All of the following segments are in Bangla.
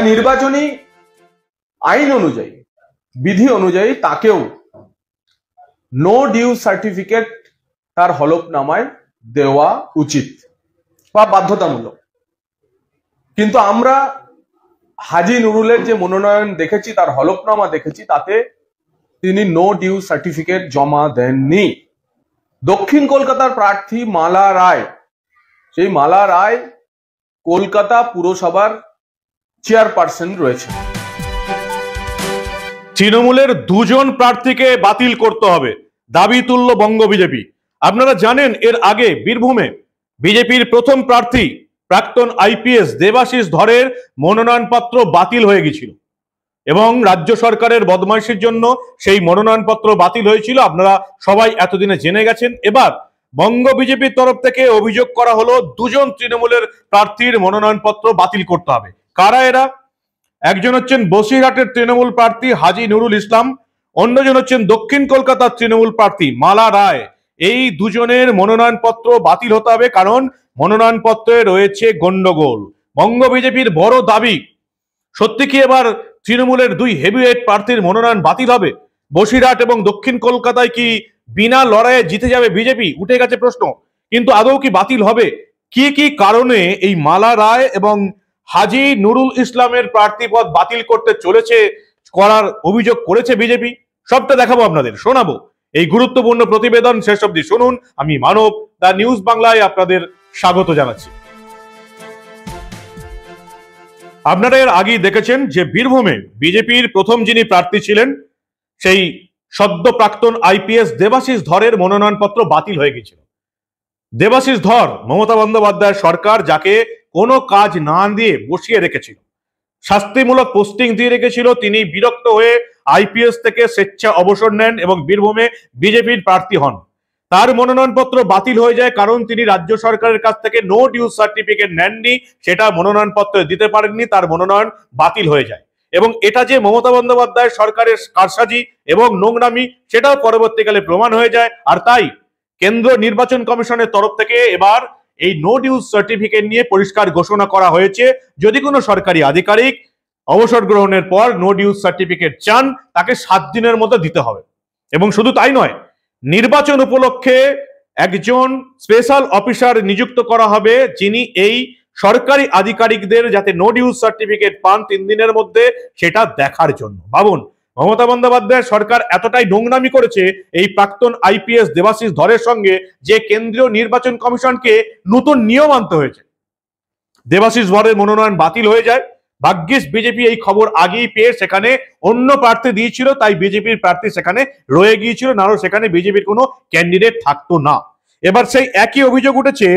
নির্বাচনী আইন অনুযায়ী, বিধি অনুযায়ী তাকেও নো ডিউ সার্টিফিকেট তার হলফনামায় দেওয়া উচিত বা বাধ্যতামূলক। কিন্তু আমরা হাজী নুরুলের যে মনোনয়ন দেখেছি, তার হলফনামা দেখেছি, তাতে তিনি নো ডিউ সার্টিফিকেট জমা দেননি। দক্ষিণ কলকাতার প্রার্থী মালা রায়, সেই মালা রায় কলকাতা পুরসভার চেয়ারপারসন রয়েছে। তৃণমূলের দুজন প্রার্থীকে বাতিল করতে হবে দাবি তুলল বঙ্গ বিজেপি। আপনারা জানেন এর আগে বীরভূমে বিজেপির প্রথম প্রার্থী প্রাক্তন আইপিএস দেবাশিস ধরের মনোনয়নপত্র বাতিল হয়ে গেছিল এবং রাজ্য সরকারের বদমাইশির জন্য সেই মনোনয়নপত্র বাতিল হয়েছিল। আপনারা সবাই এতদিনে জেনে গেছেন। এবার বঙ্গ বিজেপির তরফ থেকে অভিযোগ করা হলো দুজন তৃণমূলের প্রার্থীর মনোনয়নপত্র বাতিল করতে হবে। কারা এরা? একজন হচ্ছেন বসিরহাটের তৃণমূল প্রার্থী হাজী নুরুল ইসলাম, অন্যজন হচ্ছেন দক্ষিণ কলকাতার তৃণমূল প্রার্থী মালা রায়। এই দুজনের মনোনয়নপত্র বাতিল হতে হবে, কারণ মনোনয়নপত্রে রয়েছে গন্ডগোল। বঙ্গ বিজেপির বড় দাবি, সত্যি কি এবার তৃণমূলের দুই হেভিওয়েট প্রার্থীর মনোনয়ন বাতিল হবে? বসিরহাট এবং দক্ষিণ কলকাতায় কি বিনা লড়াইয়ে জিতে যাবে বিজেপি? উঠে গেছে প্রশ্ন। কিন্তু আদৌ কি বাতিল হবে? কি কি কারণে এই মালা রায় এবং হাজী নুরুল ইসলামের প্রার্থী পদ বাতিল করতে চলেছে, করার অভিযোগ করেছে বিজেপি, সবটা দেখাবো আপনাদের, শোনাবো। এই গুরুত্বপূর্ণ প্রতিবেদন শেষ অবধি শুনুন। আমি মানব, দা নিউজ বাংলায় আপনাদের স্বাগত জানাচ্ছি। আপনারা এর আগেই দেখেছেন যে বীরভূমে বিজেপির প্রথম যিনি প্রার্থী ছিলেন, সেই সদ্য প্রাক্তন আইপিএস দেবাশিস ধরের মনোনয়নপত্র বাতিল হয়ে গেছিল। দেবাশিস ধর মমতা বন্দ্যোপাধ্যায়ের সরকার যাকে কোনো কাজ না দিয়ে বসিয়ে রেখেছিল, শাস্তিমূলক পোস্টিং দিয়ে রেখেছিল, তিনি বিরক্ত হয়ে আইপিএস থেকে স্বেচ্ছা অবসর নেন এবং বীরভূমে বিজেপির প্রার্থী হন। তার মনোনয়নপত্র বাতিল হয়ে যায় কারণ তিনি রাজ্য সরকারের কাছ থেকে নো ডিউ সার্টিফিকেট নেননি, সেটা মনোনয়নপত্র দিতে পারেননি, তার মনোনয়ন বাতিল হয়ে যায়। এবং এটা যে মমতা বন্দ্যোপাধ্যায়ের সরকারের কারসাজি এবং নোংরামি, সেটাও পরবর্তীকালে প্রমাণ হয়ে যায়। আর তাই কেন্দ্র নির্বাচন কমিশনের তরফ থেকে এবার এই নো ডিউ সার্টিফিকেট নিয়ে পরিষ্কার ঘোষণা করা হয়েছে, যদি কোনো সরকারি আধিকারিক অবসর গ্রহণের পর নো ডিউ সার্টিফিকেট চান, তাকে 7 দিনের মধ্যে দিতে হবে। এবং শুধু তাই নয়, নির্বাচন উপলক্ষে একজন স্পেশাল অফিসার নিযুক্ত করা হবে, যিনি এই সরকারি আধিকারিকদের যাতে নো ডিউ সার্টিফিকেট পান 3 দিনের মধ্যে, সেটা দেখার জন্য। ভাবুন, মমতা বন্দ্যোপাধ্যায়ের সরকার এতটাই নোংরামি করেছে এই প্রাক্তন আইপিএস দেবাশিস ধরের সঙ্গে, যে কেন্দ্রীয় নির্বাচন কমিশনকে নতুন নিয়ম আনতে হয়েছে। দেবাশিস ধরের মনোনয়ন বাতিল হয়ে যায়। ভাগ্যিস বিজেপি এই খবর আগেই পেয়ে সেখানে অন্য প্রার্থী দিয়েছিল, তাই বিজেপির প্রার্থী সেখানে রয়ে গিয়েছিল, নাহলে সেখানে বিজেপির কোনো ক্যান্ডিডেট থাকতো না। এবার সেই একই অভিযোগ উঠেছে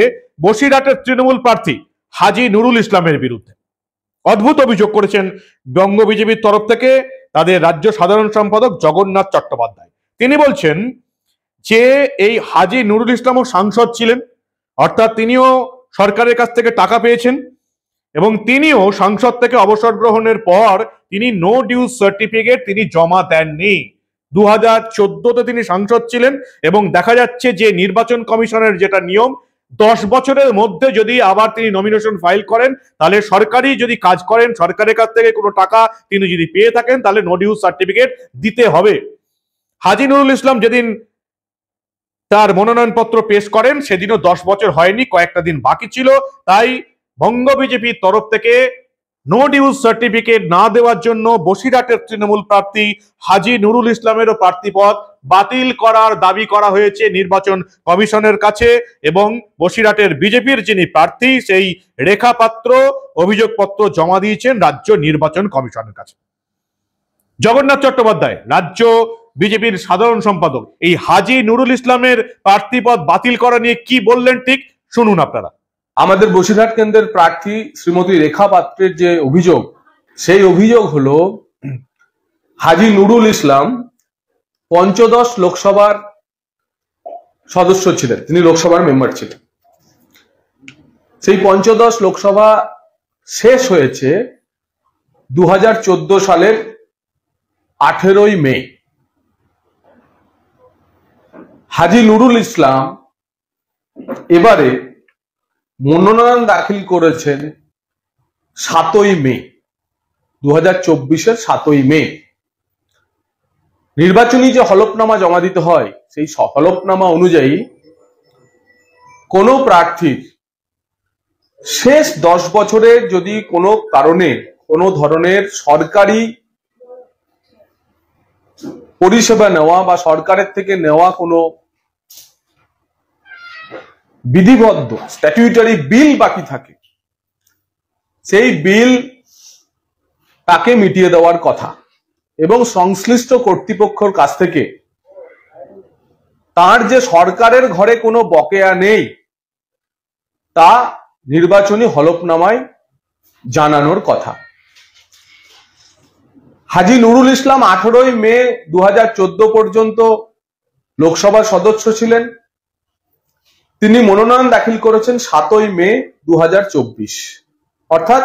বসিরহাটের তৃণমূল প্রার্থী হাজী নুরুল ইসলামের বিরুদ্ধে। অদ্ভুত অভিযোগ করেছেন বঙ্গ বিজেপির তরফ থেকে তাদের রাজ্য সাধারণ সম্পাদক জগন্নাথ চট্টোপাধ্যায়। তিনি বলছেন যে এই হাজী নুরুল ইসলামও সাংসদ ছিলেন, অর্থাৎ তিনিও সরকারের কাছ থেকে টাকা পেয়েছেন এবং তিনিও সাংসদ থেকে অবসর গ্রহণের পর তিনি নো ডিউ সার্টিফিকেট তিনি জমা দেননি। 2014-তে তিনি সাংসদ ছিলেন এবং দেখা যাচ্ছে যে নির্বাচন কমিশনের যেটা নিয়ম, 10 বছরের মধ্যে যদি আবার তিনি নমিনেশন ফাইল করেন, তাহলে সরকারি যদি কাজ করেন, সরকারের কাছ থেকে কোনো টাকা তিনি যদি পেয়ে থাকেন, তাহলে নো ডিউ সার্টিফিকেট দিতে হবে। হাজী নুরুল ইসলাম যেদিন তার মনোনয়নপত্র পেশ করেন, সেদিনও 10 বছর হয়নি, কয়েকটা দিন বাকি ছিল। তাই বঙ্গ বিজেপির তরফ থেকে নো ডিউ সার্টিফিকেট না দেওয়ার জন্য বসিরহাটের তৃণমূল প্রার্থী হাজী নুরুল ইসলামেরও প্রার্থী পদ বাতিল করার দাবি করা হয়েছে নির্বাচন কমিশনের কাছে। এবং বসিরহাটের বিজেপির যিনি প্রার্থী, সেই রেখা পাত্র অভিযোগপত্র জমা দিয়েছেন রাজ্য নির্বাচন কমিশনের কাছে। জগন্নাথ চট্টোপাধ্যায়, রাজ্য বিজেপির সাধারণ সম্পাদক, এই হাজী নুরুল ইসলামের প্রার্থী পদ বাতিল করা নিয়ে কি বললেন, ঠিক শুনুন আপনারা। আমাদের বসিরহাট কেন্দ্রের প্রার্থী শ্রীমতী রেখা পাত্রের যে অভিযোগ, সেই অভিযোগ হলো হাজী নুরুল ইসলাম পঞ্চদশ লোকসভার সদস্য ছিলেন, তিনি লোকসভার মেম্বার ছিলেন। সেই পঞ্চদশ লোকসভা শেষ হয়েছে 2014 সালের 18ই মে। হাজী নুরুল ইসলাম এবারে মনোনয়ন দাখিল করেছেন 7ই মে। 2024-এর 7ই মে। নির্বাচনী যে হলফনামা জমা দিতে হয়, সেই হলফনামা অনুযায়ী কোনো প্রার্থীর শেষ 10 বছরের যদি কোনো কারণে কোনো ধরনের সরকারি পরিষেবা নেওয়া বা সরকারের থেকে নেওয়া কোনো বিধিবদ্ধ স্ট্যাটিউটারি বিল বাকি থাকে, সেই বিল তাকে মিটিয়ে দেওয়ার কথা এবং সংশ্লিষ্ট কর্তৃপক্ষের কাছ থেকে তার যে সরকারের ঘরে কোনো বকেয়া নেই তা নির্বাচনী হলফনামায় জানানোর কথা। হাজী নুরুল ইসলাম 18ই মে 2014 পর্যন্ত লোকসভার সদস্য ছিলেন। তিনি মনোনয়ন দাখিল করেছেন 7ই মে 2024, অর্থাৎ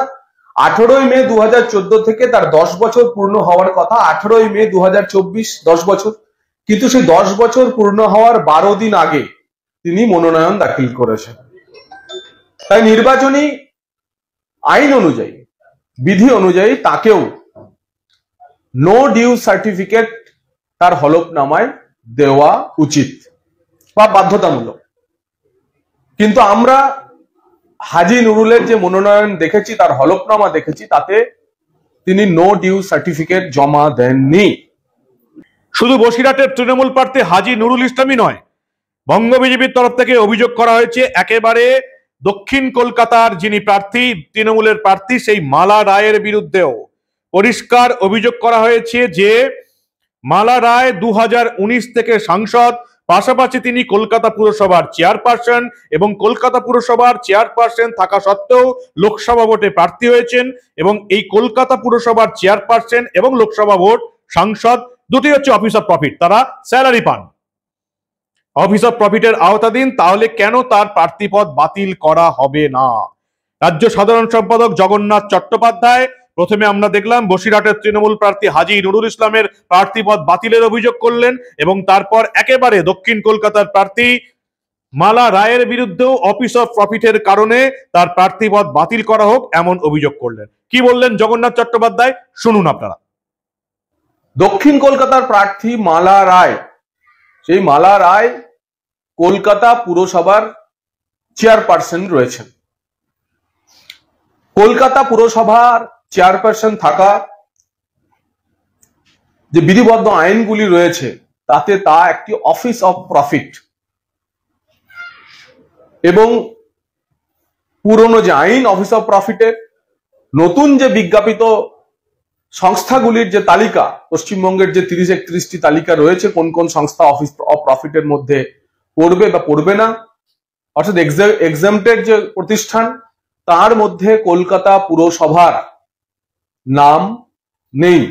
18ই মে 2014 থেকে তার 10 বছর পূর্ণ হওয়ার কথা। 18ই মে 2024 10 বছর, কিন্তু সেই 10 বছর পূর্ণ হওয়ার 12 দিন আগে তিনি মনোনয়ন দাখিল করেছেন। তাই নির্বাচনী আইন অনুযায়ী, বিধি অনুযায়ী তাকেও নো ডিউ সার্টিফিকেট তার হলফনামায় দেওয়া উচিত বা বাধ্যতামূলক। কিন্তু আমরা হাজী নুরুলের যে মনোনয়ন দেখেছি, তার হলফনামা দেখেছি, তাতে তিনি নো ডিউ সার্টিফিকেট জমা দেননি। শুধু বসিরহাটের তৃণমূল প্রার্থী হাজী নুরুল ইসলামই নয়, বঙ্গ বিজেপির তরফ থেকে অভিযোগ করা হয়েছে একেবারে দক্ষিণ কলকাতার যিনি প্রার্থী, তৃণমূলের প্রার্থী, সেই মালা রায়ের বিরুদ্ধেও পরিষ্কার অভিযোগ করা হয়েছে যে মালা রায় 2019 থেকে সাংসদ, পাশাপাশি তিনি কলকাতা পুরসভার চেয়ারপারসন এবং কলকাতা পুরসভার চেয়ারপারসন থাকা সত্ত্বেও লোকসভা ভোটে প্রার্থী হয়েছেন এবং এই কলকাতা পুরসভার চেয়ারপারসন এবং লোকসভা ভোট সাংসদ দুটি হচ্ছে অফিস অফ প্রফিট, তারা স্যালারি পান, অফিস অফ প্রফিটের আওতাধীন। তাহলে কেন তার প্রার্থীপদ বাতিল করা হবে না? রাজ্য সাধারণ সম্পাদক জগন্নাথ চট্টোপাধ্যায়, প্রথমে আমরা দেখলাম বসিরহাটের তৃণমূল প্রার্থী হাজী নুরুল ইসলামের প্রার্থীপদ বাতিলের অভিযোগ করলেন এবং তারপর একেবারে দক্ষিণ কলকাতার প্রার্থী মালা রায়ের বিরুদ্ধেও অফিস অফ প্রফিটের কারণে তার প্রার্থীপদ বাতিল করা হোক এমন অভিযোগ করলেন। কি বললেন জগন্নাথ চট্টোপাধ্যায়, শুনুন আপনারা। দক্ষিণ কলকাতার প্রার্থী মালা রায়, সেই মালা রায় কলকাতা পুরসভার চেয়ারপারসন রয়েছেন। কলকাতা পুরসভার চেয়ারপারসন থাকা যে বিধিবদ্ধ আইনগুলি রয়েছে তাতে তা একটি অফিস অফ প্রফিট, এবং পুরনো যে আইন অফিস অফ প্রফিটের, নতুন যে বিজ্ঞাপিত সংস্থাগুলির যে তালিকা, পশ্চিমবঙ্গের যে 30-31টি তালিকা রয়েছে কোন কোন সংস্থা অফিস অফ প্রফিটের মধ্যে পড়বে বা পড়বে না, অর্থাৎ এক্সাম্পটেড যে প্রতিষ্ঠান, তার মধ্যে কলকাতা পুরসভার নাম নেই।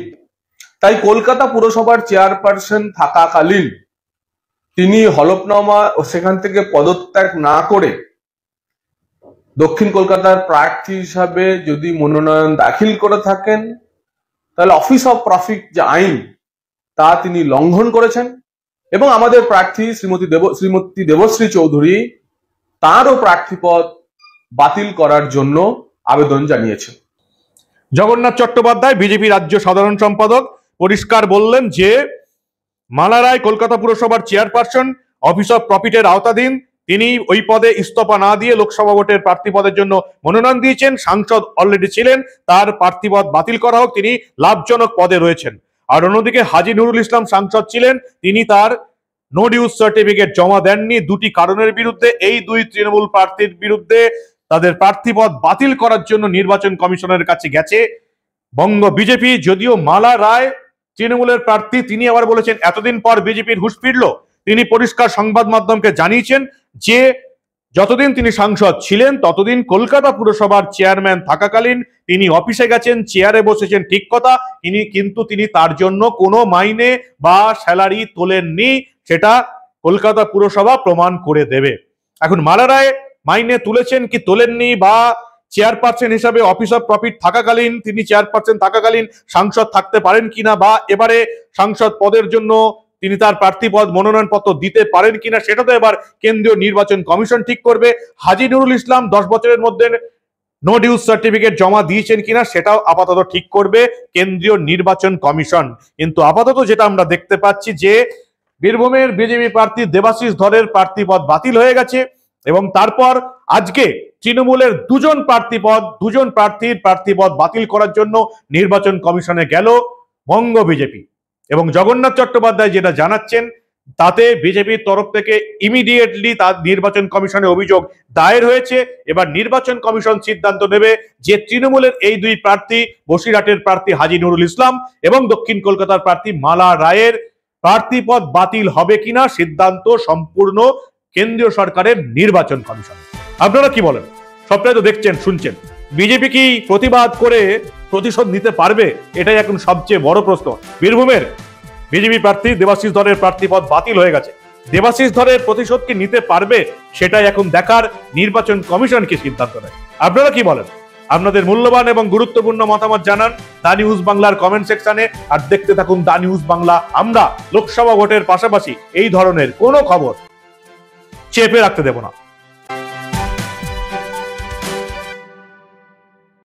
তাই কলকাতা পুরসভার চেয়ারপারসন থাকাকালীন তিনি হলফনামা ও সেখান থেকে পদত্যাগ না করে দক্ষিণ কলকাতার প্রার্থী হিসাবে যদি মনোনয়ন দাখিল করে থাকেন, তাহলে অফিস অফ প্রফিট যে আইন তা তিনি লঙ্ঘন করেছেন এবং আমাদের প্রার্থী শ্রীমতী দেবশ্রী চৌধুরী তারও প্রার্থীপদ বাতিল করার জন্য আবেদন জানিয়েছেন। জগন্নাথ চট্টোপাধ্যায় বিজেপি রাজ্য সাধারণ সম্পাদক পরিষ্কার বললেন যে মালা রায় কলকাতা পুরসভার চেয়ারপারসন, অফিস অফ প্রফিটের আওতাধীন, তিনি ওই পদে ইস্তফা না দিয়ে লোকসভা ভোটের প্রার্থী পদের জন্য মনোনয়ন দিয়েছেন, সাংসদ অলরেডি ছিলেন, তার প্রার্থীপদ বাতিল করা হোক, তিনি লাভজনক পদে রয়েছেন। আর অন্যদিকে হাজী নুরুল ইসলাম সাংসদ ছিলেন, তিনি তার নো ডিউজ সার্টিফিকেট জমা দেননি। দুটি কারণের বিরুদ্ধে এই দুই তৃণমূল প্রার্থীর বিরুদ্ধে তাদের প্রার্থীপদ বাতিল করার জন্য নির্বাচন কমিশনের কাছে গেছে বঙ্গ বিজেপি। যদিও মালা রায় তৃণমূলের প্রার্থী, তিনি আবার বলেছেন এতদিন পর বিজেপির হুঁশ ফিরল। তিনি পরিষ্কার সংবাদ মাধ্যমকে জানিয়েছেন যে যতদিন তিনি সাংসদ ছিলেন ততদিন কলকাতা পুরসভার চেয়ারম্যান থাকাকালীন তিনি অফিসে গেছেন, চেয়ারে বসেছেন, ঠিক কথা, কিন্তু তিনি তার জন্য কোনো মাইনে বা স্যালারি তোলেননি, সেটা কলকাতা পুরসভা প্রমাণ করে দেবে। এখন মালা রায় মাইনে তুলেছেন কি তোলেননি, বা চেয়ারপারসন হিসাবে অফিস অফ প্রফিট থাকাকালীন তিনি চেয়ারপারসন থাকাকালীন সাংসদ থাকতে পারেন কিনা, বা এবারে সাংসদ পদের জন্য তিনি তার প্রার্থী পদ মনোনয়ন পত্র দিতে পারেন কিনা, সেটা তো এবার কেন্দ্রীয় নির্বাচন কমিশন ঠিক করবে। হাজী নুরুল ইসলাম 10 বছরের মধ্যে নো ডিউজ সার্টিফিকেট জমা দিয়েছেন কিনা সেটাও আপাতত ঠিক করবে কেন্দ্রীয় নির্বাচন কমিশন। কিন্তু আপাতত যেটা আমরা দেখতে পাচ্ছি যে বীরভূমের বিজেপি প্রার্থী দেবাশিস ধরের প্রার্থী পদ বাতিল হয়ে গেছে এবং তারপর আজকে তৃণমূলের দুজন প্রার্থীর প্রার্থী পদ বাতিল করার জন্য নির্বাচন কমিশনে গেল বঙ্গ বিজেপি এবং জগন্নাথ চট্টোপাধ্যায় যেটা জানাচ্ছেন তাতে বিজেপির তরফ থেকে ইমিডিয়েটলি তার নির্বাচন কমিশনে অভিযোগ দায়ের হয়েছে। এবার নির্বাচন কমিশন সিদ্ধান্ত নেবে যে তৃণমূলের এই দুই প্রার্থী, বসিরহাটের প্রার্থী হাজী নুরুল ইসলাম এবং দক্ষিণ কলকাতার প্রার্থী মালা রায়ের প্রার্থী পদ বাতিল হবে কিনা সিদ্ধান্ত সম্পূর্ণ কেন্দ্রীয় সরকারের নির্বাচন কমিশন। আপনারা কি বলেন? সবটাই তো দেখছেন, শুনছেন। বিজেপি কি প্রতিবাদ করে প্রতিশোধ নিতে পারবে? এটাই এখন সবচেয়ে বড় প্রশ্ন। বীরভূমের বিজেপি প্রার্থী দেবাশিস ধরের প্রার্থী পদ বাতিল হয়ে গেছে, দেবাশিস ধরের প্রতিশোধ কি নিতে পারবে সেটাই এখন দেখার, নির্বাচন কমিশন কি সিদ্ধান্ত নেয়। আপনারা কি বলেন? আপনাদের মূল্যবান এবং গুরুত্বপূর্ণ মতামত জানান দা নিউজ বাংলার কমেন্ট সেকশনে। আর দেখতে থাকুন দা নিউজ বাংলা। আমরা লোকসভা ভোটের পাশাপাশি এই ধরনের কোনো খবর চেপে রাখতে দেব না।